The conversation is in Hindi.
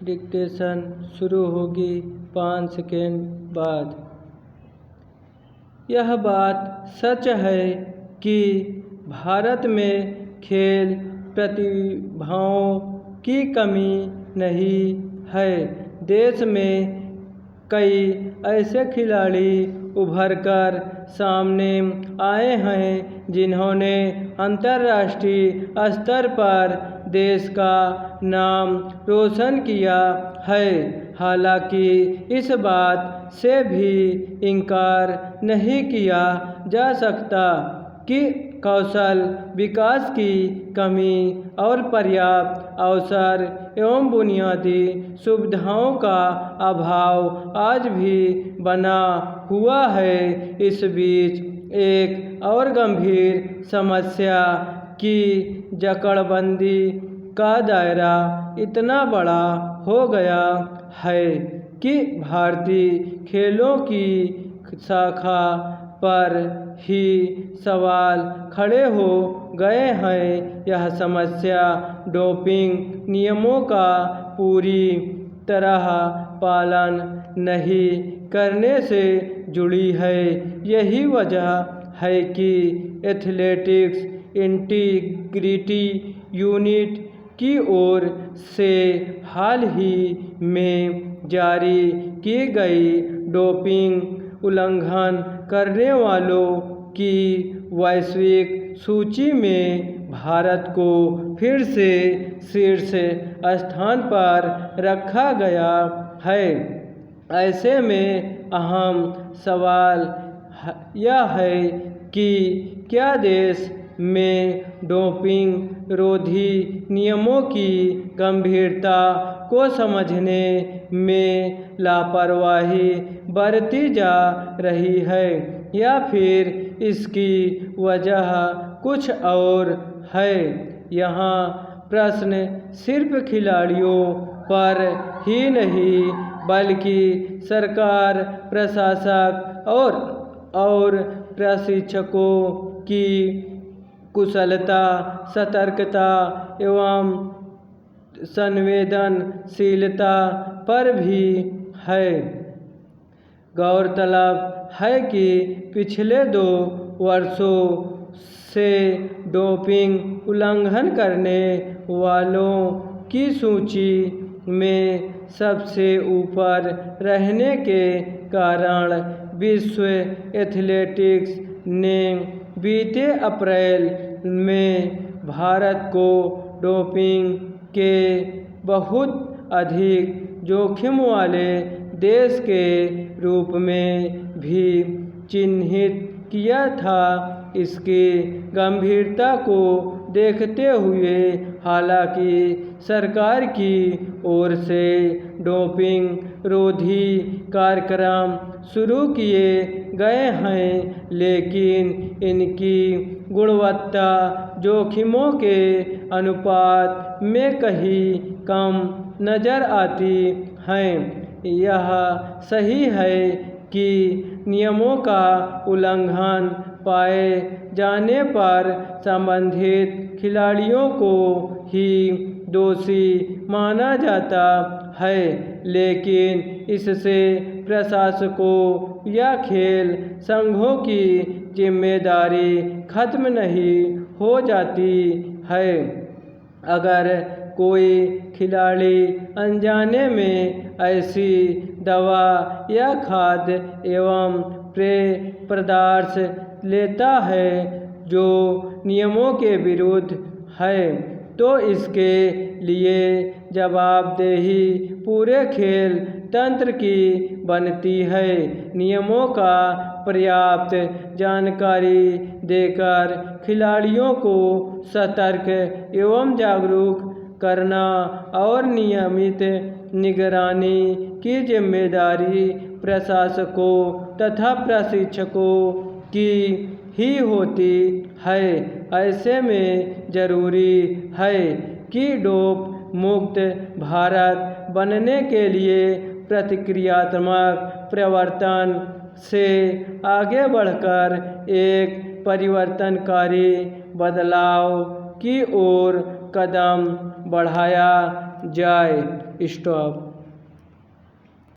डिक्टेशन शुरू होगी 5 सेकेंड बाद। यह बात सच है कि भारत में खेल प्रतिभाओं की कमी नहीं है। देश में कई ऐसे खिलाड़ी उभर कर सामने आए हैं जिन्होंने अंतर्राष्ट्रीय स्तर पर देश का नाम रोशन किया है। हालांकि इस बात से भी इनकार नहीं किया जा सकता कि कौशल विकास की कमी और पर्याप्त अवसर एवं बुनियादी सुविधाओं का अभाव आज भी बना हुआ है। इस बीच एक और गंभीर समस्या की जकड़बंदी का दायरा इतना बड़ा हो गया है कि भारतीय खेलों की शाखा पर ही सवाल खड़े हो गए हैं। यह समस्या डोपिंग नियमों का पूरी तरह पालन नहीं करने से जुड़ी है। यही वजह है कि एथलेटिक्स इंटीग्रिटी यूनिट की ओर से हाल ही में जारी की गई डोपिंग उल्लंघन करने वालों की वैश्विक सूची में भारत को फिर से शीर्ष स्थान पर रखा गया है। ऐसे में अहम सवाल यह है कि क्या देश में डोपिंग रोधी नियमों की गंभीरता को समझने में लापरवाही बरती जा रही है या फिर इसकी वजह कुछ और है। यहाँ प्रश्न सिर्फ खिलाड़ियों पर ही नहीं बल्कि सरकार, प्रशासक और प्रशिक्षकों की कुशलता, सतर्कता एवं संवेदनशीलता पर भी है। गौरतलब है कि पिछले 2 वर्षों से डोपिंग उल्लंघन करने वालों की सूची में सबसे ऊपर रहने के कारण विश्व एथलेटिक्स ने बीते अप्रैल में भारत को डोपिंग के बहुत अधिक जोखिम वाले देश के रूप में भी चिन्हित किया था। इसकी गंभीरता को देखते हुए हालांकि सरकार की ओर से डोपिंग रोधी कार्यक्रम शुरू किए गए हैं, लेकिन इनकी गुणवत्ता जोखिमों के अनुपात में कहीं कम नज़र आती है। यह सही है कि नियमों का उल्लंघन पाए जाने पर संबंधित खिलाड़ियों को ही दोषी माना जाता है, लेकिन इससे प्रशासकों या खेल संघों की जिम्मेदारी खत्म नहीं हो जाती है। अगर कोई खिलाड़ी अनजाने में ऐसी दवा या खाद्य एवं पेय पदार्थ लेता है जो नियमों के विरुद्ध है, तो इसके लिए जवाबदेही पूरे खेल तंत्र की बनती है। नियमों का पर्याप्त जानकारी देकर खिलाड़ियों को सतर्क एवं जागरूक करना और नियमित निगरानी की जिम्मेदारी प्रशासकों तथा प्रशिक्षकों की ही होती है। ऐसे में जरूरी है कि डोप मुक्त भारत बनने के लिए प्रतिक्रियात्मक प्रवर्तन से आगे बढ़कर एक परिवर्तनकारी बदलाव की ओर कदम बढ़ाया जाए। स्टॉप।